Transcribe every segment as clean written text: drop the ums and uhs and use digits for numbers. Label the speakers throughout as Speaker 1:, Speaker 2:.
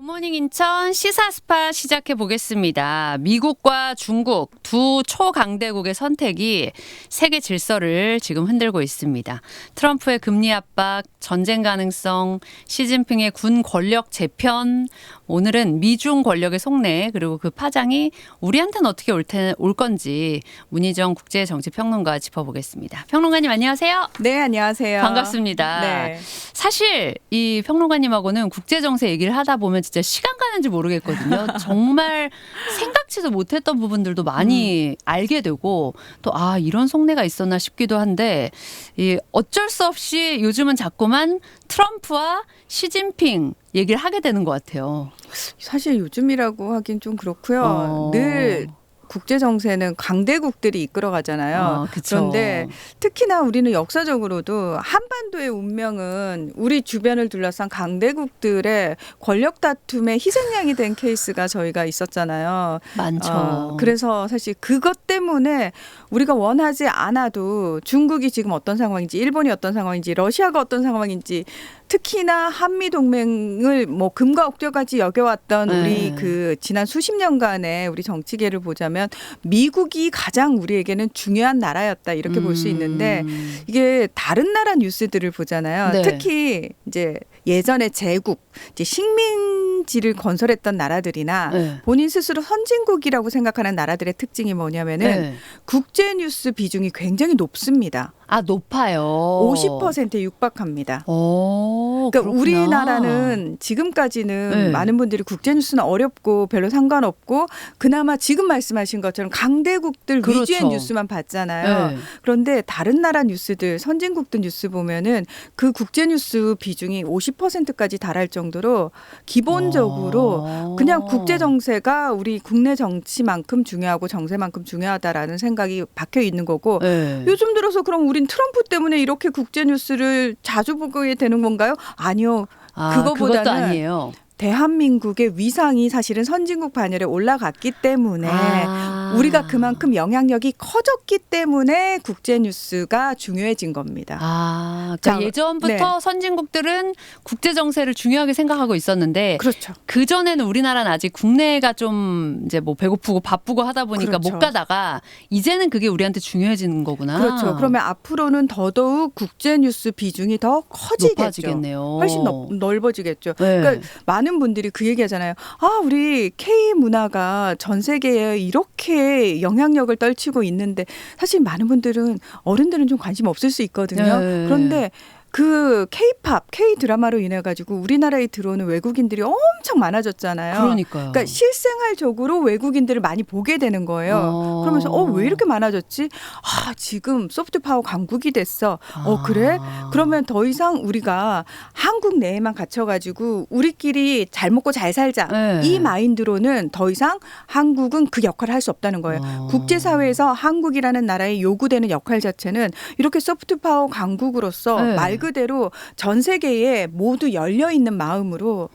Speaker 1: 굿모닝 인천 시사스팟 시작해 보겠습니다. 미국과 중국 두 초강대국의 선택이 세계 질서를 지금 흔들고 있습니다. 트럼프의 금리 압박, 전쟁 가능성, 시진핑의 군 권력 재편, 오늘은 미중 권력의 속내 그리고 그 파장이 우리한테는 어떻게 올 건지 문희정 국제정치평론가 짚어보겠습니다. 평론가님 안녕하세요.
Speaker 2: 네, 안녕하세요.
Speaker 1: 반갑습니다.
Speaker 2: 네.
Speaker 1: 사실 이 평론가님하고는 국제정세 얘기를 하다 보면 진짜 시간 가는지 모르겠거든요. 정말 생각지도 못했던 부분들도 많이 알게 되고 또 이런 속내가 있었나 싶기도 한데 어쩔 수 없이 요즘은 자꾸만 트럼프와 시진핑 얘기를 하게 되는 것 같아요.
Speaker 2: 사실 요즘이라고 하긴 좀 그렇고요. 늘 국제 정세는 강대국들이 이끌어가잖아요. 그런데 특히나 우리는 역사적으로도 한반도의 운명은 우리 주변을 둘러싼 강대국들의 권력 다툼의 희생양이 된 케이스가 저희가 있었잖아요.
Speaker 1: 많죠.
Speaker 2: 그래서 사실 그것 때문에 우리가 원하지 않아도 중국이 지금 어떤 상황인지, 일본이 어떤 상황인지, 러시아가 어떤 상황인지, 특히나 한미 동맹을 뭐 금과 옥조까지 여겨왔던 우리 그 지난 수십 년간의 우리 정치계를 보자면 미국이 가장 우리에게는 중요한 나라였다 이렇게 볼 수 있는데 이게 다른 나라 뉴스들을 보잖아요.
Speaker 1: 네.
Speaker 2: 특히 이제 예전에 제국, 이제 식민지를 건설했던 나라들이나 본인 스스로 선진국이라고 생각하는 나라들의 특징이 뭐냐면은 국제 뉴스 비중이 굉장히 높습니다.
Speaker 1: 높아요.
Speaker 2: 50%에 육박합니다. 그러니까
Speaker 1: 그렇구나.
Speaker 2: 우리나라는 지금까지는 많은 분들이 국제뉴스는 어렵고 별로 상관없고 그나마 지금 말씀하신 것처럼 강대국들 위주의 뉴스만 봤잖아요. 그런데 다른 나라 뉴스들, 선진국들 뉴스 보면은 그 국제뉴스 비중이 50%까지 달할 정도로 기본적으로 그냥 국제정세가 우리 국내 정치만큼 중요하고 정세만큼 중요하다라는 생각이 박혀 있는 거고 요즘 들어서 그럼 우린 트럼프 때문에 이렇게 국제뉴스를 자주 보게 되는 건가요? 아니요.
Speaker 1: 그것도 아니에요.
Speaker 2: 대한민국의 위상이 사실은 선진국 반열에 올라갔기 때문에 우리가 그만큼 영향력이 커졌기 때문에 국제뉴스가 중요해진 겁니다.
Speaker 1: 그러니까 예전부터 선진국들은 국제정세를 중요하게 생각하고 있었는데
Speaker 2: 그렇죠.
Speaker 1: 그전에는 우리나라는 아직 국내가 좀 이제 뭐 배고프고 바쁘고 하다 보니까 못 가다가 이제는 그게 우리한테 중요해지는 거구나.
Speaker 2: 그렇죠. 그러면 앞으로는 더더욱 국제뉴스 비중이 더 커지겠죠.
Speaker 1: 높아지겠네요.
Speaker 2: 훨씬 넓어지겠죠. 그러니까 많은 분들이 그 얘기하잖아요. 우리 K 문화가 전 세계에 이렇게 영향력을 떨치고 있는데 사실 많은 분들은 어른들은 좀 관심 없을 수 있거든요. 그런데 그 K-팝, K-드라마로 인해 가지고 우리나라에 들어오는 외국인들이 엄청 많아졌잖아요.
Speaker 1: 그러니까요.
Speaker 2: 그러니까 실생활적으로 외국인들을 많이 보게 되는 거예요. 그러면서 왜 이렇게 많아졌지? 지금 소프트 파워 강국이 됐어. 그래? 그러면 더 이상 우리가 한국 내에만 갇혀 가지고 우리끼리 잘 먹고 잘 살자. 이 마인드로는 더 이상 한국은 그 역할을 할 수 없다는 거예요. 국제사회에서 한국이라는 나라에 요구되는 역할 자체는 이렇게 소프트 파워 강국으로서 말 그대로 전 세계에 모두 열려 있는 마음으로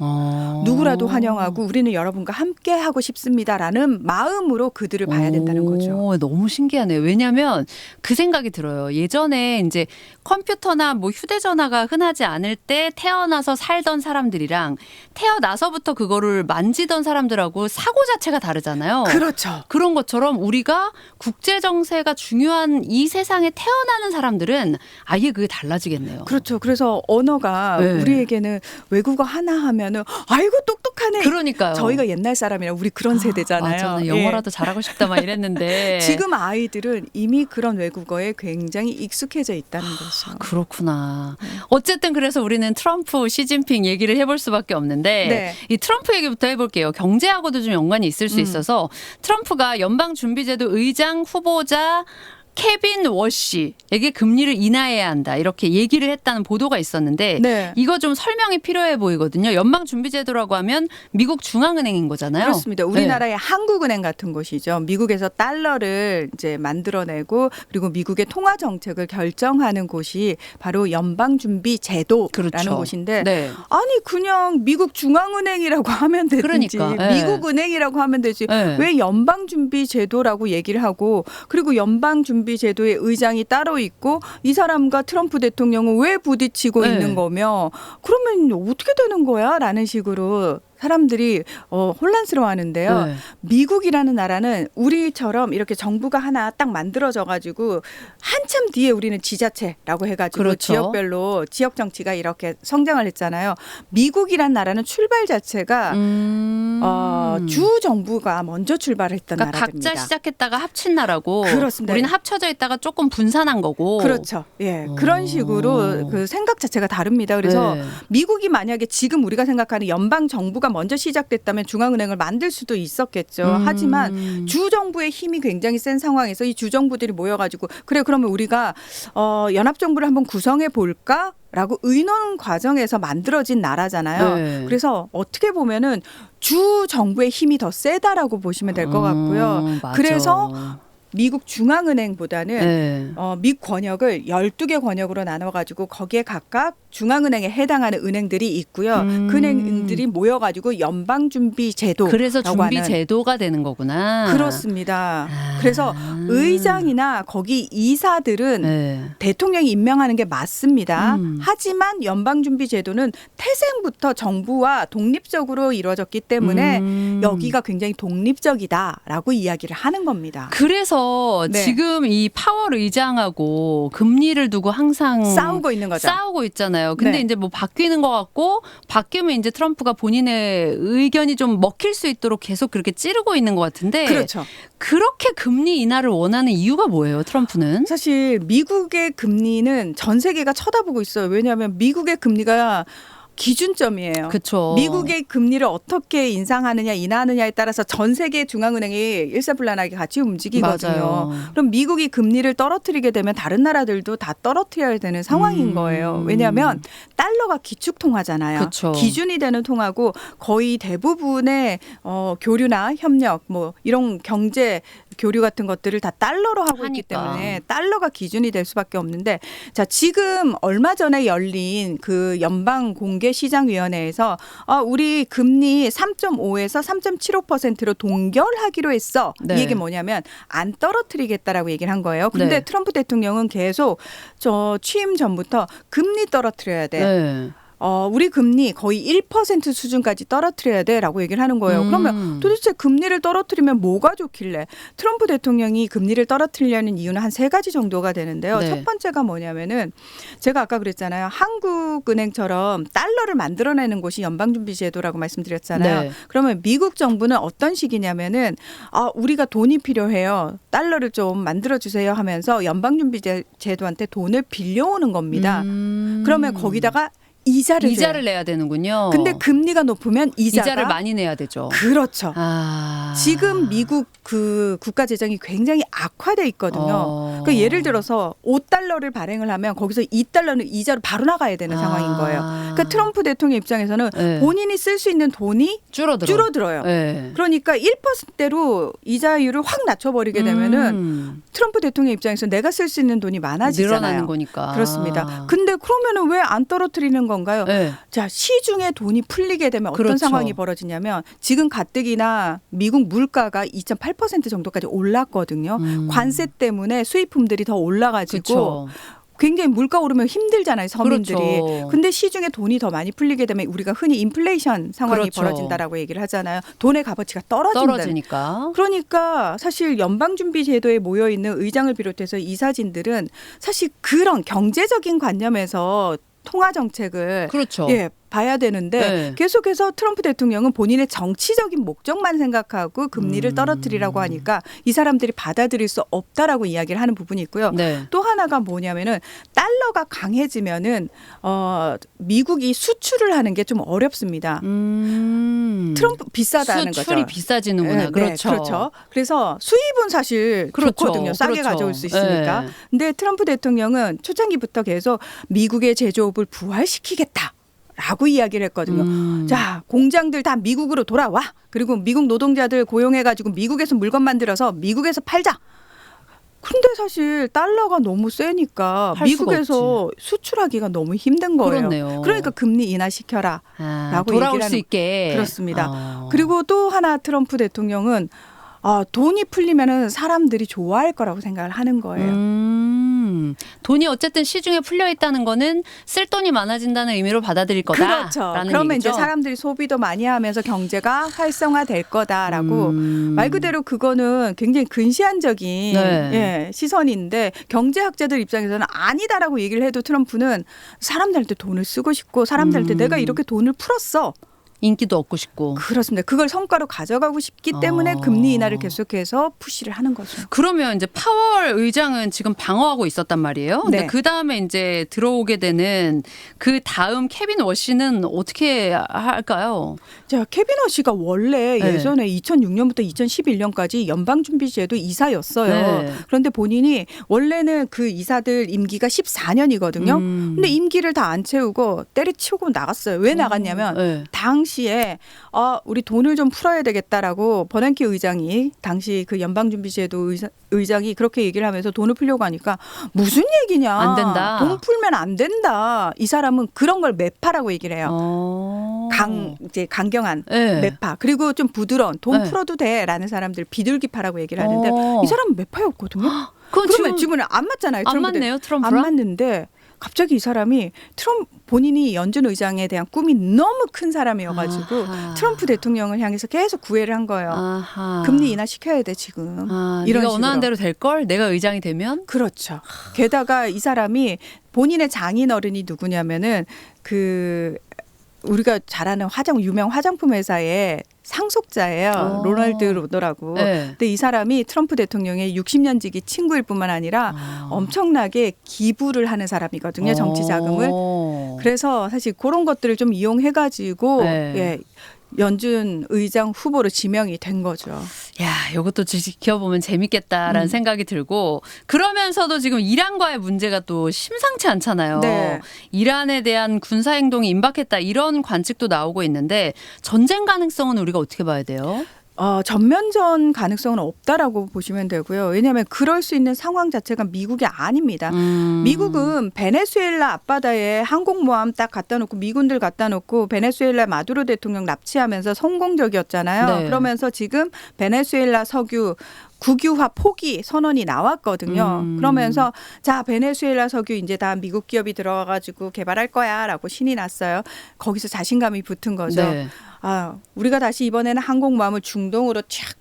Speaker 2: 누구라도 환영하고 우리는 여러분과 함께 하고 싶습니다라는 마음으로 그들을 봐야 된다는 거죠.
Speaker 1: 너무 신기하네요. 왜냐하면 그 생각이 들어요. 예전에 이제 컴퓨터나 뭐 휴대전화가 흔하지 않을 때 태어나서 살던 사람들이랑 태어나서부터 그거를 만지던 사람들하고 사고 자체가 다르잖아요.
Speaker 2: 그렇죠.
Speaker 1: 그런 것처럼 우리가 국제정세가 중요한 이 세상에 태어나는 사람들은 아예 그게 달라지겠네요.
Speaker 2: 그렇죠. 그래서 언어가 우리에게는 외국어 하나 하면은 아이고 똑똑하네.
Speaker 1: 그러니까요.
Speaker 2: 저희가 옛날 사람이라 우리 그런 세대잖아요.
Speaker 1: 저는 영어라도 잘하고 싶다 막 이랬는데
Speaker 2: 지금 아이들은 이미 그런 외국어에 굉장히 익숙해져 있다는 거죠.
Speaker 1: 그렇구나. 어쨌든 그래서 우리는 트럼프, 시진핑 얘기를 해볼 수밖에 없는데 이 트럼프 얘기부터 해볼게요. 경제하고도 좀 연관이 있을 수 있어서 트럼프가 연방준비제도 의장 후보자 케빈 워시에게 금리를 인하해야 한다 이렇게 얘기를 했다는 보도가 있었는데 이거 좀 설명이 필요해 보이거든요. 연방준비제도라고 하면 미국 중앙은행인 거잖아요.
Speaker 2: 그렇습니다. 우리나라의 한국은행 같은 곳이죠. 미국에서 달러를 이제 만들어내고 그리고 미국의 통화 정책을 결정하는 곳이 바로 연방준비제도라는 곳인데 아니 그냥 미국 중앙은행이라고 하면 되든지 미국 은행이라고 하면 되지 왜 연방준비제도라고 얘기를 하고 그리고 연방준비제도의 의장이 따로 있고 이 사람과 트럼프 대통령은 왜 부딪히고 있는 거며 그러면 어떻게 되는 거야? 라는 식으로 사람들이 혼란스러워하는데요.
Speaker 1: 네.
Speaker 2: 미국이라는 나라는 우리처럼 이렇게 정부가 하나 딱 만들어져 가지고 한참 뒤에 우리는 지자체라고 해가지고
Speaker 1: 그렇죠.
Speaker 2: 지역별로 지역 정치가 이렇게 성장을 했잖아요. 미국이란 나라는 출발 자체가 주 정부가 먼저 출발했던
Speaker 1: 그러니까
Speaker 2: 나라입니다.
Speaker 1: 각자 시작했다가 합친 나라고.
Speaker 2: 그렇습니다.
Speaker 1: 우리는 합쳐져 있다가 조금 분산한 거고.
Speaker 2: 그렇죠. 예, 그런 식으로 그 생각 자체가 다릅니다. 그래서
Speaker 1: 네.
Speaker 2: 미국이 만약에 지금 우리가 생각하는 연방 정부가 먼저 시작됐다면 중앙은행을 만들 수도 있었겠죠. 하지만 주 정부의 힘이 굉장히 센 상황에서 이 주 정부들이 모여가지고 그래 그러면 우리가 연합 정부를 한번 구성해 볼까? 라고 의논 과정에서 만들어진 나라잖아요.
Speaker 1: 네.
Speaker 2: 그래서 어떻게 보면은 주 정부의 힘이 더 세다라고 보시면 될 것 같고요.
Speaker 1: 맞아.
Speaker 2: 그래서 미국 중앙은행보다는
Speaker 1: 네.
Speaker 2: 미 권역을 12개 권역으로 나눠가지고 거기에 각각 중앙은행에 해당하는 은행들이 있고요. 그 은행들이 모여가지고 연방준비제도라고
Speaker 1: 그래서 준비
Speaker 2: 하는
Speaker 1: 제도가 되는 거구나.
Speaker 2: 그렇습니다. 그래서 의장이나 거기 이사들은
Speaker 1: 네.
Speaker 2: 대통령이 임명하는 게 맞습니다. 하지만 연방준비제도는 태생부터 정부와 독립적으로 이루어졌기 때문에 여기가 굉장히 독립적이다라고 이야기를 하는 겁니다.
Speaker 1: 그래서
Speaker 2: 네.
Speaker 1: 지금 이 파월 의장하고 금리를 두고 항상
Speaker 2: 싸우고 있는 거죠.
Speaker 1: 싸우고 있잖아요. 근데
Speaker 2: 네.
Speaker 1: 이제 뭐 바뀌는 것 같고 바뀌면 이제 트럼프가 본인의 의견이 좀 먹힐 수 있도록 계속 그렇게 찌르고 있는 것 같은데
Speaker 2: 그렇죠.
Speaker 1: 그렇게 금리 인하를 원하는 이유가 뭐예요, 트럼프는?
Speaker 2: 사실 미국의 금리는 전 세계가 쳐다보고 있어요. 왜냐하면 미국의 금리가 기준점이에요.
Speaker 1: 그렇죠.
Speaker 2: 미국의 금리를 어떻게 인상하느냐 인하하느냐에 따라서 전 세계 중앙은행이 일사불란하게 같이 움직이거든요.
Speaker 1: 맞아요.
Speaker 2: 그럼 미국이 금리를 떨어뜨리게 되면 다른 나라들도 다 떨어뜨려야 되는 상황인 거예요. 왜냐하면 달러가 기축통화잖아요.
Speaker 1: 그쵸.
Speaker 2: 기준이 되는 통화고 거의 대부분의 교류나 협력 뭐 이런 경제 교류 같은 것들을 다 달러로 하고 있기
Speaker 1: 하니까.
Speaker 2: 때문에 달러가 기준이 될 수밖에 없는데 자 지금 얼마 전에 열린 그 연방공개시장위원회에서 우리 금리 3.5에서 3.75%로 동결하기로 했어.
Speaker 1: 네.
Speaker 2: 이 얘기 뭐냐면 안 떨어뜨리겠다라고 얘기를 한 거예요. 근데
Speaker 1: 네.
Speaker 2: 트럼프 대통령은 계속 취임 전부터 금리 떨어뜨려야 돼.
Speaker 1: 네.
Speaker 2: 우리 금리 거의 1% 수준까지 떨어뜨려야 돼라고 얘기를 하는 거예요. 그러면 도대체 금리를 떨어뜨리면 뭐가 좋길래 트럼프 대통령이 금리를 떨어뜨리려는 이유는 한 세 가지 정도가 되는데요.
Speaker 1: 네.
Speaker 2: 첫 번째가 뭐냐면은 제가 아까 그랬잖아요. 한국은행처럼 달러를 만들어내는 곳이 연방준비제도라고 말씀드렸잖아요.
Speaker 1: 네.
Speaker 2: 그러면 미국 정부는 어떤 식이냐면은 우리가 돈이 필요해요. 달러를 좀 만들어주세요 하면서 연방준비제도한테 돈을 빌려오는 겁니다. 그러면 거기다가 이자를 줘요.
Speaker 1: 내야 되는군요.
Speaker 2: 근데 금리가 높으면
Speaker 1: 이자를 많이 내야 되죠.
Speaker 2: 그렇죠.
Speaker 1: 아.
Speaker 2: 지금 미국 그 국가 재정이 굉장히 악화돼 있거든요. 그러니까 예를 들어서 5달러를 발행을 하면 거기서 2달러는 이자로 바로 나가야 되는 상황인 거예요. 그러니까 트럼프 대통령 입장에서는
Speaker 1: 네.
Speaker 2: 본인이 쓸 수 있는 돈이 줄어들어요.
Speaker 1: 네.
Speaker 2: 그러니까 1%대로 이자율을 확 낮춰버리게 되면은 트럼프 대통령 입장에서 내가 쓸 수 있는 돈이 많아지잖아요.
Speaker 1: 늘어나는 거니까.
Speaker 2: 그렇습니다. 근데 그러면은 왜 안 떨어뜨리는 건가요?
Speaker 1: 네.
Speaker 2: 자, 시중에 돈이 풀리게 되면 어떤
Speaker 1: 그렇죠.
Speaker 2: 상황이 벌어지냐면 지금 가뜩이나 미국 물가가 2.8% 정도까지 올랐거든요. 관세 때문에 수입품들이 더 올라가지고
Speaker 1: 그렇죠.
Speaker 2: 굉장히 물가 오르면 힘들잖아요, 서민들이.
Speaker 1: 그렇죠.
Speaker 2: 근데 시중에 돈이 더 많이 풀리게 되면 우리가 흔히 인플레이션 상황이
Speaker 1: 그렇죠.
Speaker 2: 벌어진다라고 얘기를 하잖아요. 돈의 값어치가
Speaker 1: 떨어지니까.
Speaker 2: 그러니까 사실 연방준비제도에 모여 있는 의장을 비롯해서 이사진들은 사실 그런 경제적인 관념에서 통화 정책을
Speaker 1: 그렇죠.
Speaker 2: 봐야 되는데
Speaker 1: 네.
Speaker 2: 계속해서 트럼프 대통령은 본인의 정치적인 목적만 생각하고 금리를 떨어뜨리라고 하니까 이 사람들이 받아들일 수 없다라고 이야기를 하는 부분이 있고요.
Speaker 1: 네.
Speaker 2: 또 하나가 뭐냐면은 달러가 강해지면은 미국이 수출을 하는 게 좀 어렵습니다. 트럼프 비싸다는 거죠.
Speaker 1: 수출이 비싸지는구나.
Speaker 2: 네,
Speaker 1: 그렇죠.
Speaker 2: 그렇죠. 그래서 수입은 사실
Speaker 1: 그렇죠.
Speaker 2: 좋거든요. 싸게
Speaker 1: 그렇죠.
Speaker 2: 가져올 수 있으니까.
Speaker 1: 네.
Speaker 2: 근데 트럼프 대통령은 초창기부터 계속 미국의 제조업을 부활시키겠다. 라고 이야기를 했거든요. 자, 공장들 다 미국으로 돌아와. 그리고 미국 노동자들 고용해가지고 미국에서 물건 만들어서 미국에서 팔자. 근데 사실 달러가 너무 세니까 미국에서 수출하기가 너무 힘든 거예요.
Speaker 1: 그렇네요.
Speaker 2: 그러니까 금리 인하시켜라. 라고
Speaker 1: 돌아올
Speaker 2: 얘기를
Speaker 1: 수 있게.
Speaker 2: 그렇습니다. 그리고 또 하나 트럼프 대통령은 돈이 풀리면은 사람들이 좋아할 거라고 생각을 하는 거예요.
Speaker 1: 돈이 어쨌든 시중에 풀려 있다는 거는 쓸 돈이 많아진다는 의미로 받아들일 거다라는
Speaker 2: 그렇죠. 그러면
Speaker 1: 얘기죠.
Speaker 2: 이제 사람들이 소비도 많이 하면서 경제가 활성화될 거다라고 말 그대로 그거는 굉장히 근시안적인 예, 시선인데 경제학자들 입장에서는 아니다라고 얘기를 해도 트럼프는 사람들한테 돈을 쓰고 싶고 사람들한테 내가 이렇게 돈을 풀었어.
Speaker 1: 인기도 얻고 싶고.
Speaker 2: 그렇습니다. 그걸 성과로 가져가고 싶기 때문에 금리 인하를 계속해서 푸시를 하는 거죠.
Speaker 1: 그러면 이제 파월 의장은 지금 방어하고 있었단 말이에요. 근데
Speaker 2: 네.
Speaker 1: 그 다음에 이제 들어오게 되는 그 다음 케빈 워시는 어떻게 할까요?
Speaker 2: 자, 케빈 워시가 원래
Speaker 1: 네.
Speaker 2: 예전에 2006년부터 2011년까지 연방준비제도 이사였어요.
Speaker 1: 네.
Speaker 2: 그런데 본인이 원래는 그 이사들 임기가 14년이거든요. 근데 임기를 다 안 채우고 때려치우고 나갔어요. 왜 나갔냐면
Speaker 1: 네.
Speaker 2: 당시에 우리 돈을 좀 풀어야 되겠다라고 버냉키 의장이 당시 그 연방준비제도 의장이 그렇게 얘기를 하면서 돈을 풀려고 하니까 무슨 얘기냐.
Speaker 1: 안 된다.
Speaker 2: 돈 풀면 안 된다. 이 사람은 그런 걸 매파라고 얘기를 해요. 이제 강경한
Speaker 1: 네.
Speaker 2: 매파. 그리고 좀 부드러운 돈
Speaker 1: 네.
Speaker 2: 풀어도 돼라는 사람들 비둘기파라고 얘기를 하는데 이 사람은 매파였거든요.
Speaker 1: 그건
Speaker 2: 그러면 지금은 안 맞잖아요.
Speaker 1: 안
Speaker 2: 트럼프
Speaker 1: 맞네요,
Speaker 2: 안
Speaker 1: 트럼프랑.
Speaker 2: 맞는데 갑자기 이 사람이 본인이 연준 의장에 대한 꿈이 너무 큰 사람이어가지고
Speaker 1: 아하.
Speaker 2: 트럼프 대통령을 향해서 계속 구애를 한 거예요.
Speaker 1: 아하.
Speaker 2: 금리 인하 시켜야 돼 지금.
Speaker 1: 네가 원하는 대로 될 걸? 내가 의장이 되면?
Speaker 2: 그렇죠. 게다가 이 사람이 본인의 장인 어른이 누구냐면은 그 우리가 잘 아는 유명 화장품 회사의 상속자예요. 로널드 로더라고.
Speaker 1: 네.
Speaker 2: 근데 이 사람이 트럼프 대통령의 60년지기 친구일 뿐만 아니라 엄청나게 기부를 하는 사람이거든요. 정치 자금을. 그래서 사실 그런 것들을 좀 이용해가지고
Speaker 1: 네.
Speaker 2: 예, 연준 의장 후보로 지명이 된 거죠.
Speaker 1: 야, 이것도 지켜보면 재밌겠다라는 생각이 들고 그러면서도 지금 이란과의 문제가 또 심상치 않잖아요.
Speaker 2: 네.
Speaker 1: 이란에 대한 군사 행동이 임박했다 이런 관측도 나오고 있는데 전쟁 가능성은 우리가 어떻게 봐야 돼요?
Speaker 2: 전면전 가능성은 없다라고 보시면 되고요. 왜냐하면 그럴 수 있는 상황 자체가 미국이 아닙니다. 미국은 베네수엘라 앞바다에 항공모함 딱 갖다 놓고 미군들 갖다 놓고 베네수엘라 마두로 대통령 납치하면서 성공적이었잖아요.
Speaker 1: 네.
Speaker 2: 그러면서 지금 베네수엘라 석유 국유화 포기 선언이 나왔거든요. 그러면서 자 베네수엘라 석유 이제 다 미국 기업이 들어가가지고 개발할 거야라고 신이 났어요. 거기서 자신감이 붙은 거죠.
Speaker 1: 네.
Speaker 2: 우리가 다시 이번에는 항공모함을 중동으로 촥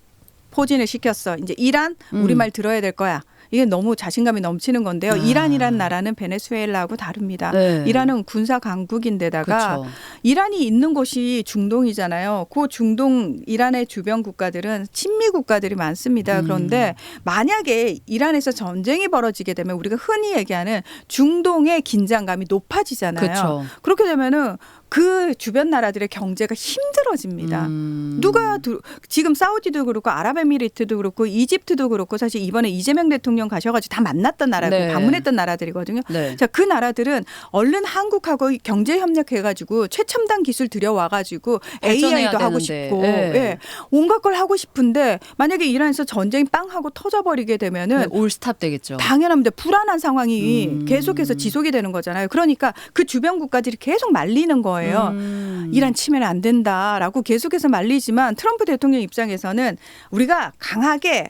Speaker 2: 포진을 시켰어. 이제 이란 우리 말 들어야 될 거야. 이게 너무 자신감이 넘치는 건데요. 이란이란 나라는 베네수엘라하고 다릅니다.
Speaker 1: 네.
Speaker 2: 이란은 군사 강국인데다가
Speaker 1: 그렇죠.
Speaker 2: 이란이 있는 곳이 중동이잖아요. 그 중동 이란의 주변 국가들은 친미 국가들이 많습니다. 그런데 만약에 이란에서 전쟁이 벌어지게 되면 우리가 흔히 얘기하는 중동의 긴장감이 높아지잖아요.
Speaker 1: 그렇죠.
Speaker 2: 그렇게 되면은 그 주변 나라들의 경제가 힘들어집니다. 지금 사우디도 그렇고 아랍에미리트도 그렇고 이집트도 그렇고 사실 이번에 이재명 대통령 가셔가지고 다 만났던 나라고
Speaker 1: 네.
Speaker 2: 방문했던 나라들이거든요.
Speaker 1: 네.
Speaker 2: 자, 그 나라들은 얼른 한국하고 경제 협력해가지고 최첨단 기술 들여와가지고 AI도 하고
Speaker 1: 되는데.
Speaker 2: 싶고
Speaker 1: 네.
Speaker 2: 예, 온갖 걸 하고 싶은데 만약에 이란에서 전쟁이 빵 하고 터져버리게 되면은
Speaker 1: 올스탑 되겠죠.
Speaker 2: 당연합니다. 불안한 상황이 계속해서 지속이 되는 거잖아요. 그러니까 그 주변 국가들이 계속 말리는 거예요. 이란 치면 안 된다라고 계속해서 말리지만 트럼프 대통령 입장에서는 우리가 강하게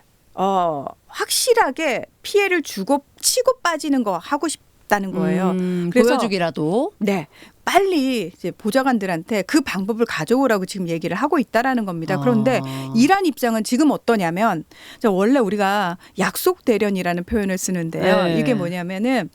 Speaker 2: 확실하게 피해를 주고 치고 빠지는 거 하고 싶다는 거예요. 그래서
Speaker 1: 보여주기라도.
Speaker 2: 네. 빨리 이제 보좌관들한테 그 방법을 가져오라고 지금 얘기를 하고 있다라는 겁니다. 그런데 이란 입장은 지금 어떠냐면 원래 우리가 약속 대련이라는 표현을 쓰는데요.
Speaker 1: 네.
Speaker 2: 이게 뭐냐면은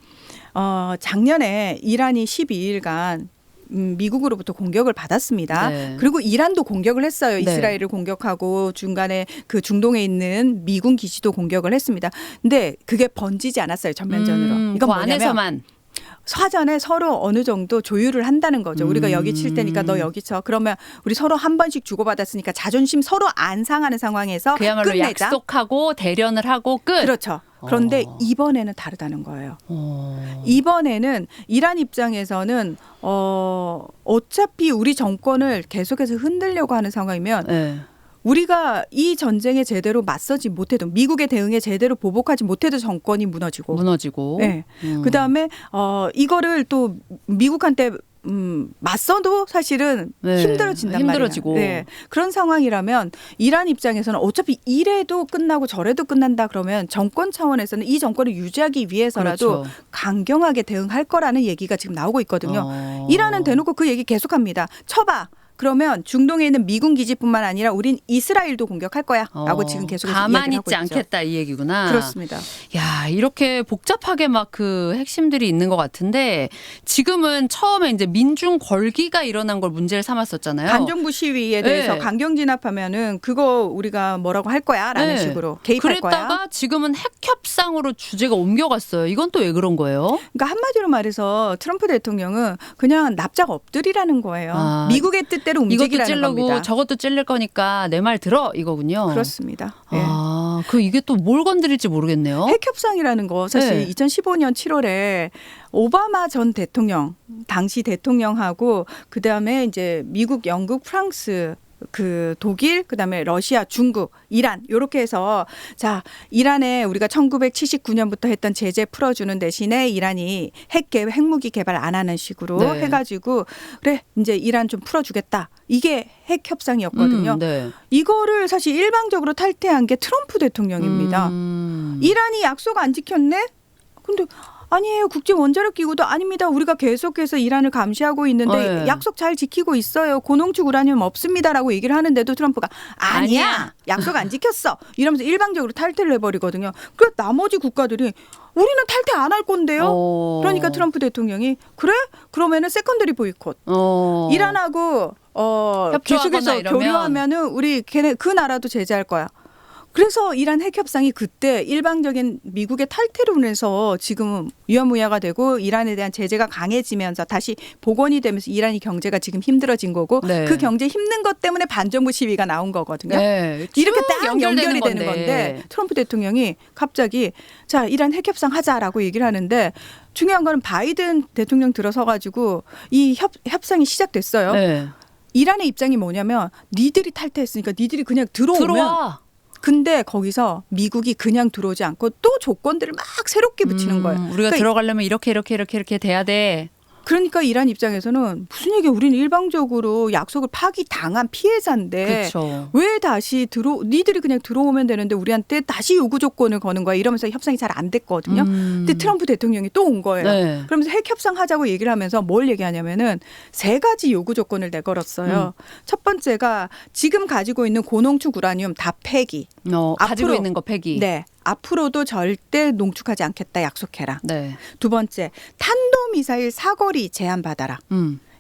Speaker 2: 작년에 이란이 12일간 미국으로부터 공격을 받았습니다.
Speaker 1: 네.
Speaker 2: 그리고 이란도 공격을 했어요.
Speaker 1: 네.
Speaker 2: 이스라엘을 공격하고 중간에 그 중동에 있는 미군 기지도 공격을 했습니다. 근데 그게 번지지 않았어요. 전면전으로. 이건
Speaker 1: 그
Speaker 2: 뭐냐면
Speaker 1: 안에서만.
Speaker 2: 사전에 서로 어느 정도 조율을 한다는 거죠. 우리가 여기 칠 테니까 너 여기 쳐. 그러면 우리 서로 한 번씩 주고받았으니까 자존심 서로 안 상하는 상황에서
Speaker 1: 그야말로
Speaker 2: 끝내자.
Speaker 1: 약속하고 대련을 하고 끝.
Speaker 2: 그렇죠. 그런데 이번에는 다르다는 거예요. 이번에는 이란 입장에서는 어차피 우리 정권을 계속해서 흔들려고 하는 상황이면
Speaker 1: 네.
Speaker 2: 우리가 이 전쟁에 제대로 맞서지 못해도 미국의 대응에 제대로 보복하지 못해도 정권이 무너지고
Speaker 1: 무너지고.
Speaker 2: 네. 그다음에 이거를 또 미국한테 맞서도 사실은
Speaker 1: 네,
Speaker 2: 힘들어진단
Speaker 1: 힘들어지고.
Speaker 2: 말이에요. 네. 그런 상황이라면 이란 입장에서는 어차피 이래도 끝나고 저래도 끝난다 그러면 정권 차원에서는 이 정권을 유지하기 위해서라도
Speaker 1: 그렇죠.
Speaker 2: 강경하게 대응할 거라는 얘기가 지금 나오고 있거든요. 이란은 대놓고 그 얘기 계속합니다. 쳐봐. 그러면 중동에 있는 미군 기지뿐만 아니라 우린 이스라엘도 공격할 거야라고 지금 계속해서
Speaker 1: 가만히
Speaker 2: 이야기를 하고
Speaker 1: 있지
Speaker 2: 있죠.
Speaker 1: 않겠다 이 얘기구나.
Speaker 2: 그렇습니다.
Speaker 1: 야, 이렇게 복잡하게 막 그 핵심들이 있는 것 같은데 지금은 처음에 이제 민중 걸기가 일어난 걸 문제를 삼았었잖아요.
Speaker 2: 반정부 시위에 대해서
Speaker 1: 네.
Speaker 2: 강경 진압하면은 그거 우리가 뭐라고 할 거야라는
Speaker 1: 네.
Speaker 2: 식으로 개입할
Speaker 1: 그랬다가
Speaker 2: 거야.
Speaker 1: 지금은 핵 협상으로 주제가 옮겨갔어요. 이건 또 왜 그런 거예요?
Speaker 2: 그러니까 한마디로 말해서 트럼프 대통령은 그냥 납작 엎드리라는 거예요.
Speaker 1: 아,
Speaker 2: 미국의 뜻대로
Speaker 1: 이것도
Speaker 2: 움직이라는
Speaker 1: 찌르고
Speaker 2: 겁니다.
Speaker 1: 저것도 찔릴 거니까 내 말 들어 이거군요.
Speaker 2: 그렇습니다. 예.
Speaker 1: 아, 그 이게 또 뭘 건드릴지 모르겠네요.
Speaker 2: 핵 협상이라는 거 사실
Speaker 1: 네.
Speaker 2: 2015년 7월에 오바마 전 대통령 당시 대통령하고 그다음에 이제 미국, 영국, 프랑스 그 독일, 그다음에 러시아, 중국, 이란 이렇게 해서 자 이란에 우리가 1979년부터 했던 제재 풀어주는 대신에 이란이 핵무기 개발 안 하는 식으로
Speaker 1: 네.
Speaker 2: 해가지고 그래 이제 이란 좀 풀어주겠다. 이게 핵 협상이었거든요.
Speaker 1: 네.
Speaker 2: 이거를 사실 일방적으로 탈퇴한 게 트럼프 대통령입니다. 이란이 약속 안 지켰네? 근데 아니에요. 국제 원자력 기구도 아닙니다. 우리가 계속해서 이란을 감시하고 있는데
Speaker 1: 네.
Speaker 2: 약속 잘 지키고 있어요. 고농축 우라늄 없습니다라고 얘기를 하는데도 트럼프가 아니야. 약속 안 지켰어. 이러면서 일방적으로 탈퇴를 해버리거든요. 그 나머지 국가들이 우리는 탈퇴 안 할 건데요. 그러니까 트럼프 대통령이 그래? 그러면은 세컨더리 보이콧. 이란하고
Speaker 1: 협조하거나
Speaker 2: 계속해서
Speaker 1: 이러면.
Speaker 2: 교류하면은 우리 걔네 그 나라도 제재할 거야. 그래서 이란 핵 협상이 그때 일방적인 미국의 탈퇴로 인해서 지금 유야무야가 되고 이란에 대한 제재가 강해지면서 다시 복원이 되면서 이란이 경제가 지금 힘들어진 거고
Speaker 1: 네.
Speaker 2: 그 경제 힘든 것 때문에 반정부 시위가 나온 거거든요.
Speaker 1: 네.
Speaker 2: 이렇게
Speaker 1: 쭉
Speaker 2: 딱 연결이 되는 건데 트럼프 대통령이 갑자기 자 이란 핵 협상 하자라고 얘기를 하는데 중요한 거는 바이든 대통령 들어서 가지고 이 협상이 시작됐어요.
Speaker 1: 네.
Speaker 2: 이란의 입장이 뭐냐면 니들이 탈퇴했으니까 니들이 그냥 들어오면 근데 거기서 미국이 그냥 들어오지 않고 또 조건들을 막 새롭게 붙이는 거예요.
Speaker 1: 우리가
Speaker 2: 그러니까
Speaker 1: 들어가려면 이렇게 돼야 돼.
Speaker 2: 그러니까 이란 입장에서는 무슨 얘기야. 우리는 일방적으로 약속을 파기당한 피해자인데
Speaker 1: 그렇죠.
Speaker 2: 왜 다시 니들이 그냥 들어오면 되는데 우리한테 다시 요구 조건을 거는 거야. 이러면서 협상이 잘 안 됐거든요. 근데 트럼프 대통령이 또 온 거예요.
Speaker 1: 네.
Speaker 2: 그러면서 핵 협상하자고 얘기를 하면서 뭘 얘기하냐면은 3가지 요구 조건을 내걸었어요. 첫 번째가 지금 가지고 있는 고농축 우라늄 다 폐기.
Speaker 1: 가지고 있는 거 폐기.
Speaker 2: 네. 앞으로도 절대 농축하지 않겠다 약속해라.
Speaker 1: 네.
Speaker 2: 두 번째, 탄도미사일 사거리 제한받아라.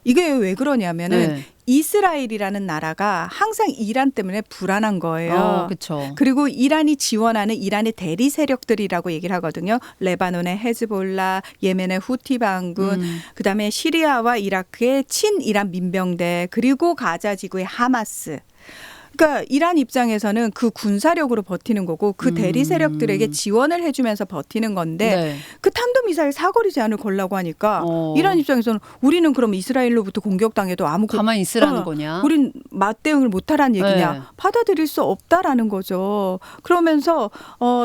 Speaker 2: 이게 왜 그러냐면은
Speaker 1: 네.
Speaker 2: 이스라엘이라는 나라가 항상 이란 때문에 불안한 거예요.
Speaker 1: 그렇죠.
Speaker 2: 그리고 이란이 지원하는 이란의 대리 세력들이라고 얘기를 하거든요. 레바논의 헤즈볼라, 예멘의 후티 반군, 그다음에 시리아와 이라크의 친이란 민병대, 그리고 가자 지구의 하마스. 그러니까 이란 입장에서는 그 군사력으로 버티는 거고 그 대리 세력들에게 지원을 해주면서 버티는 건데
Speaker 1: 네.
Speaker 2: 그 탄도미사일 사거리 제한을 걸라고 하니까 이란 입장에서는 우리는 그럼 이스라엘로부터 공격당해도 아무
Speaker 1: 가만히 있으라는 거냐?
Speaker 2: 우린 맞대응을 못하라는 얘기냐?
Speaker 1: 네.
Speaker 2: 받아들일 수 없다라는 거죠. 그러면서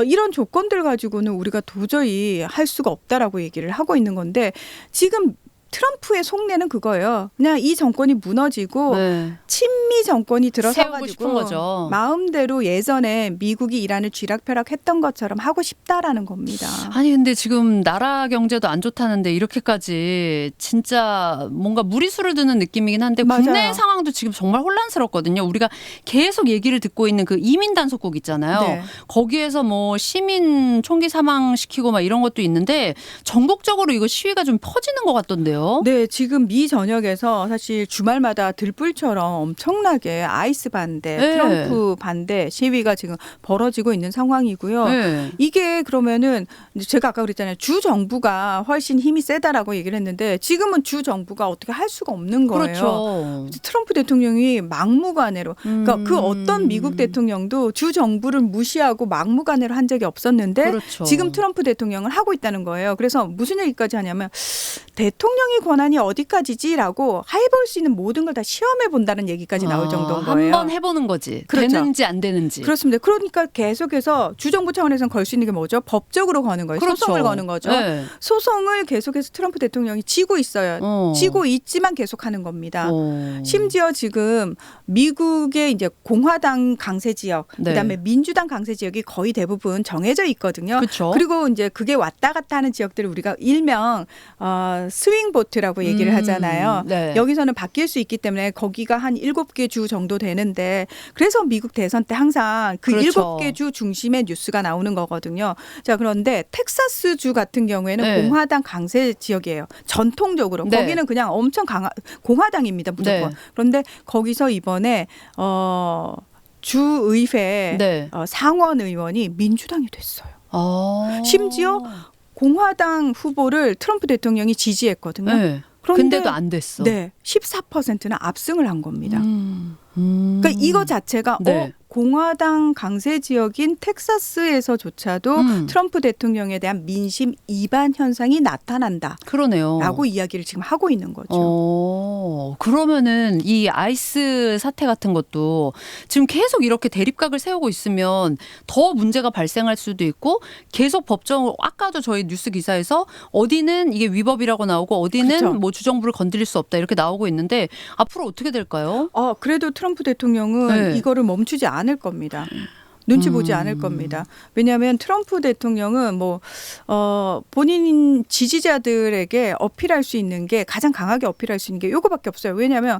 Speaker 2: 이런 조건들 가지고는 우리가 도저히 할 수가 없다라고 얘기를 하고 있는 건데 지금 트럼프의 속내는 그거예요. 그냥 이 정권이 무너지고
Speaker 1: 네.
Speaker 2: 친미 정권이 들어서
Speaker 1: 세우고 싶은
Speaker 2: 가지고
Speaker 1: 거죠.
Speaker 2: 마음대로 예전에 미국이 이란을 쥐락펴락했던 것처럼 하고 싶다라는 겁니다.
Speaker 1: 아니 근데 지금 나라 경제도 안 좋다는데 이렇게까지 진짜 뭔가 무리수를 두는 느낌이긴 한데
Speaker 2: 맞아요.
Speaker 1: 국내 상황도 지금 정말 혼란스럽거든요. 우리가 계속 얘기를 듣고 있는 그 이민 단속국 있잖아요.
Speaker 2: 네.
Speaker 1: 거기에서 뭐 시민 총기 사망시키고 막 이런 것도 있는데 전국적으로 이거 시위가 좀 퍼지는 것 같던데요.
Speaker 2: 네, 지금 미 전역에서 사실 주말마다 들불처럼 엄청나게 아이스 반대,
Speaker 1: 네.
Speaker 2: 트럼프 반대 시위가 지금 벌어지고 있는 상황이고요.
Speaker 1: 네.
Speaker 2: 이게 그러면은 제가 아까 그랬잖아요. 주 정부가 훨씬 힘이 세다라고 얘기를 했는데 지금은 주 정부가 어떻게 할 수가 없는 거예요.
Speaker 1: 그렇죠.
Speaker 2: 트럼프 대통령이 막무가내로 그러니까 그 어떤 미국 대통령도 주 정부를 무시하고 막무가내로 한 적이 없었는데
Speaker 1: 그렇죠.
Speaker 2: 지금 트럼프 대통령은 하고 있다는 거예요. 그래서 무슨 얘기까지 하냐면 대통령의 대통령의 권한이 어디까지지라고 해볼 수 있는 모든 걸 다 시험해 본다는 얘기까지 나올 정도인 거예요.
Speaker 1: 한번 해보는 거지.
Speaker 2: 그렇죠.
Speaker 1: 되는지 안 되는지.
Speaker 2: 그렇습니다. 그러니까 계속해서 주정부 차원에서는 걸 수 있는 게 뭐죠? 법적으로 거는 거예요.
Speaker 1: 그렇죠.
Speaker 2: 소송을 거는 거죠.
Speaker 1: 네.
Speaker 2: 소송을 계속해서 트럼프 대통령이 지고 있어요. 지고 있지만 계속하는 겁니다. 심지어 지금 미국의 이제 공화당 강세 지역,
Speaker 1: 네.
Speaker 2: 그다음에 민주당 강세 지역이 거의 대부분 정해져 있거든요.
Speaker 1: 그렇죠.
Speaker 2: 그리고 이제 그게 왔다 갔다 하는 지역들을 우리가 일명 스윙 보트라고 얘기를 하잖아요.
Speaker 1: 네.
Speaker 2: 여기서는 바뀔 수 있기 때문에 거기가 한 7개 주 정도 되는데 그래서 미국 대선 때 항상 그
Speaker 1: 그렇죠.
Speaker 2: 7개 주 중심의 뉴스가 나오는 거거든요. 자, 그런데 텍사스 주 같은 경우에는
Speaker 1: 네.
Speaker 2: 공화당 강세 지역이에요. 전통적으로.
Speaker 1: 네.
Speaker 2: 거기는 그냥 엄청 공화당입니다. 무조건.
Speaker 1: 네.
Speaker 2: 그런데 거기서 이번에 주의회
Speaker 1: 네.
Speaker 2: 상원 의원이 민주당이 됐어요.
Speaker 1: 어.
Speaker 2: 심지어 공화당 후보를 트럼프 대통령이 지지했거든요.
Speaker 1: 네.
Speaker 2: 그런데
Speaker 1: 근데도 안 됐어.
Speaker 2: 네, 14%는 압승을 한 겁니다.
Speaker 1: 음.
Speaker 2: 그러니까 이거 자체가
Speaker 1: 네.
Speaker 2: 공화당 강세 지역인 텍사스에서조차도 트럼프 대통령에 대한 민심 이반 현상이 나타난다라고
Speaker 1: 그러네요.
Speaker 2: 이야기를 지금 하고 있는 거죠.
Speaker 1: 그러면은 이 아이스 사태 같은 것도 지금 계속 이렇게 대립각을 세우고 있으면 더 문제가 발생할 수도 있고 계속 법정 아까도 저희 뉴스 기사에서 어디는 이게 위법이라고 나오고 어디는
Speaker 2: 그렇죠.
Speaker 1: 뭐 주정부를 건드릴 수 없다 이렇게 나오고 있는데 앞으로 어떻게 될까요?
Speaker 2: 그래도 트럼프 대통령은
Speaker 1: 네.
Speaker 2: 이거를 멈추지 않을 겁니다. 눈치 보지 않을 겁니다. 왜냐하면 트럼프 대통령은 본인 지지자들에게 어필할 수 있는 게 가장 강하게 어필할 수 있는 게 요거밖에 없어요. 왜냐하면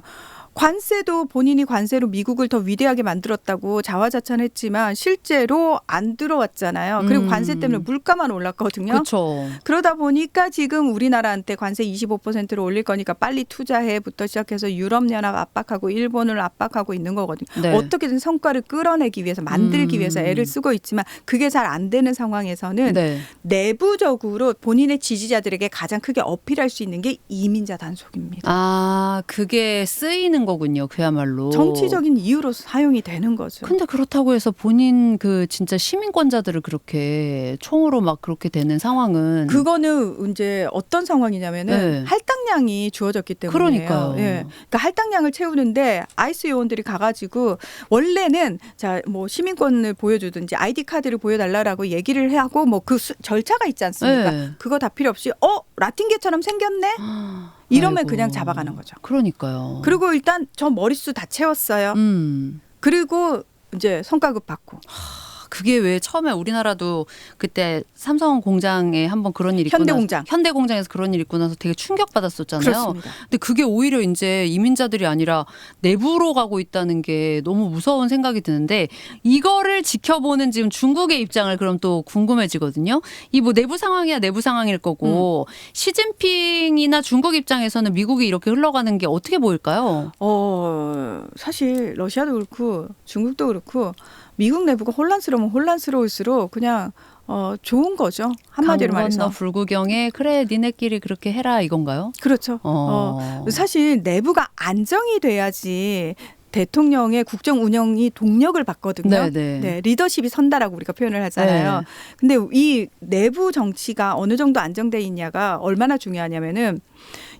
Speaker 2: 관세도 본인이 관세로 미국을 더 위대하게 만들었다고 자화자찬했지만 실제로 안 들어왔잖아요. 그리고 관세 때문에 물가만 올랐거든요.
Speaker 1: 그렇죠.
Speaker 2: 그러다 보니까 지금 우리나라한테 관세 25%를 올릴 거니까 빨리 투자해부터 시작해서 유럽연합 압박하고 일본을 압박하고 있는 거거든요.
Speaker 1: 네.
Speaker 2: 어떻게든 성과를 끌어내기 위해서 만들기 위해서 애를 쓰고 있지만 그게 잘 안 되는 상황에서는
Speaker 1: 네.
Speaker 2: 내부적으로 본인의 지지자들에게 가장 크게 어필할 수 있는 게 이민자 단속입니다.
Speaker 1: 그게 쓰이는 거군요. 그야말로.
Speaker 2: 정치적인 이유로 사용이 되는 거죠.
Speaker 1: 근데 그렇다고 해서 본인 그 진짜 시민권자들을 그렇게 총으로 막 그렇게 되는 상황은
Speaker 2: 그거는 이제 어떤 상황이냐면은
Speaker 1: 네.
Speaker 2: 할당량이 주어졌기 때문에요.
Speaker 1: 그러니까요.
Speaker 2: 예. 그러니까 할당량을 채우는데 아이스 요원들이 가가지고 원래는 시민권을 보여주든지 아이디 카드를 보여달라라고 얘기를 하고 그 절차가 있지 않습니까?
Speaker 1: 네.
Speaker 2: 그거 다 필요 없이 라틴계처럼 생겼네. 이러면
Speaker 1: 아이고.
Speaker 2: 그냥 잡아가는 거죠.
Speaker 1: 그러니까요.
Speaker 2: 그리고 일단 저 머릿수 다 채웠어요. 그리고 이제 성과급 받고.
Speaker 1: 그게 왜 처음에 우리나라도 그때 삼성 공장에 한번 그런 일이 있고 현대공장에서 그런 일이 있고 나서 되게 충격받았었잖아요.
Speaker 2: 그렇습니다.
Speaker 1: 근데 그게 오히려 이제 이민자들이 아니라 내부로 가고 있다는 게 너무 무서운 생각이 드는데 이거를 지켜보는 지금 중국의 입장을 그럼 또 궁금해지거든요. 이 내부 상황이야 내부 상황일 거고 시진핑이나 중국 입장에서는 미국이 이렇게 흘러가는 게 어떻게 보일까요?
Speaker 2: 사실 러시아도 그렇고 중국도 그렇고 미국 내부가 혼란스러우면 혼란스러울수록 그냥 좋은 거죠. 한마디로 말해서.
Speaker 1: 강 건너 불구경에 그래 니네끼리 그렇게 해라 이건가요?
Speaker 2: 그렇죠. 사실 내부가 안정이 돼야지 대통령의 국정 운영이 동력을 받거든요. 네, 리더십이 선다라고 우리가 표현을 하잖아요.
Speaker 1: 네.
Speaker 2: 근데 이 내부 정치가 어느 정도 안정돼 있냐가 얼마나 중요하냐면은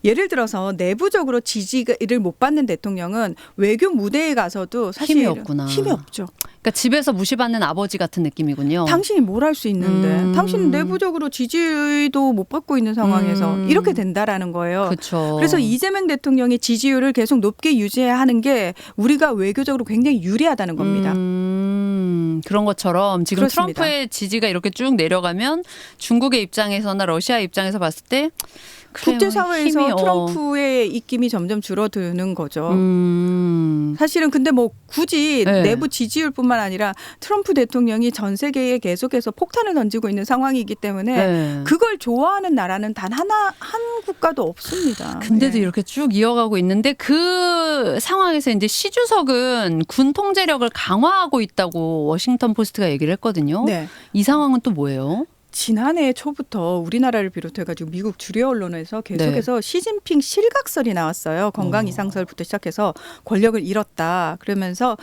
Speaker 2: 예를 들어서 내부적으로 지지를 못 받는 대통령은 외교 무대에 가서도 사실
Speaker 1: 힘이 없구나.
Speaker 2: 힘이 없죠.
Speaker 1: 그러니까 집에서 무시받는 아버지 같은 느낌이군요.
Speaker 2: 당신이 뭘 할 수 있는데 당신은 내부적으로 지지도 못 받고 있는 상황에서 이렇게 된다라는 거예요.
Speaker 1: 그쵸.
Speaker 2: 그래서 이재명 대통령의 지지율을 계속 높게 유지해야 하는 게 우리가 외교적으로 굉장히 유리하다는 겁니다.
Speaker 1: 그런 것처럼 지금
Speaker 2: 그렇습니다.
Speaker 1: 트럼프의 지지가 이렇게 쭉 내려가면 중국의 입장에서나 러시아 입장에서 봤을 때
Speaker 2: 국제사회에서 트럼프의 입김이 점점 줄어드는 거죠. 사실은 근데 굳이
Speaker 1: 네.
Speaker 2: 내부 지지율뿐만 아니라 트럼프 대통령이 전 세계에 계속해서 폭탄을 던지고 있는 상황이기 때문에 그걸 좋아하는 나라는 단 한 국가도 없습니다.
Speaker 1: 근데도 이렇게 쭉 이어가고 있는데 그 상황에서 이제 시 주석은 군 통제력을 강화하고 있다고 워싱턴 포스트가 얘기를 했거든요.
Speaker 2: 네.
Speaker 1: 이 상황은 또 뭐예요?
Speaker 2: 지난해 초부터 우리나라를 비롯해가지고 미국 주류 언론에서 계속해서 시진핑 실각설이 나왔어요. 건강 이상설부터 시작해서 권력을 잃었다. 그러면서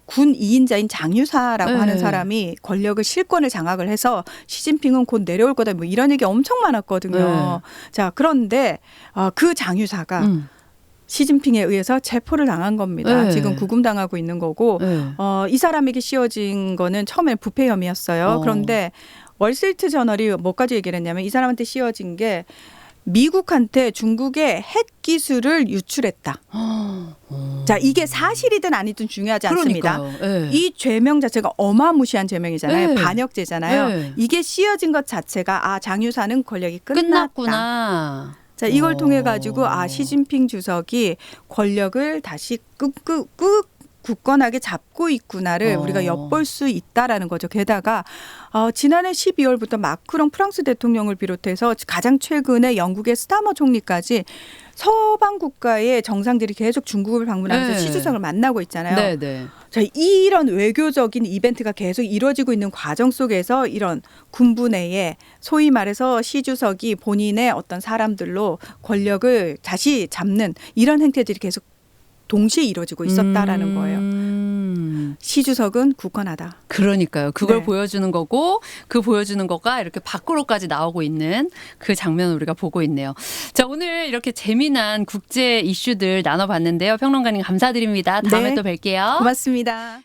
Speaker 2: 군 2인자인 장유사라고 하는 사람이 권력을 실권을 장악을 해서 시진핑은 곧 내려올 거다. 뭐 이런 얘기 엄청 많았거든요. 자, 그런데 그 장유사가 시진핑에 의해서 체포를 당한 겁니다. 지금 구금당하고 있는 거고 이 사람에게 씌워진 거는 처음에 부패 혐의였어요. 그런데 월스트리트 저널이 뭐까지 얘기를 했냐면 이 사람한테 씌워진 게 미국한테 중국의 핵 기술을 유출했다. 자, 이게 사실이든 아니든 중요하지 않습니다. 이 죄명 자체가 어마무시한 죄명이잖아요. 반역죄잖아요. 이게 씌워진 것 자체가 장유사는 권력이 끝났구나. 자, 이걸 통해 가지고 시진핑 주석이 권력을 다시 굳건하게 잡고 있구나를 우리가 엿볼 수 있다라는 거죠. 게다가 지난해 12월부터 마크롱 프랑스 대통령을 비롯해서 가장 최근에 영국의 스타머 총리까지 서방 국가의 정상들이 계속 중국을 방문하면서 시 주석을 만나고 있잖아요. 자, 이런 외교적인 이벤트가 계속 이루어지고 있는 과정 속에서 이런 군부 내에 소위 말해서 시 주석이 본인의 어떤 사람들로 권력을 다시 잡는 이런 행태들이 계속 동시에 이루어지고 있었다라는 거예요. 시 주석은 굳건하다.
Speaker 1: 그러니까요. 그걸 보여주는 거고 그 보여주는 거가 이렇게 밖으로까지 나오고 있는 그 장면을 우리가 보고 있네요. 자, 오늘 이렇게 재미난 국제 이슈들 나눠봤는데요. 평론가님 감사드립니다. 다음에 또 뵐게요.
Speaker 2: 고맙습니다.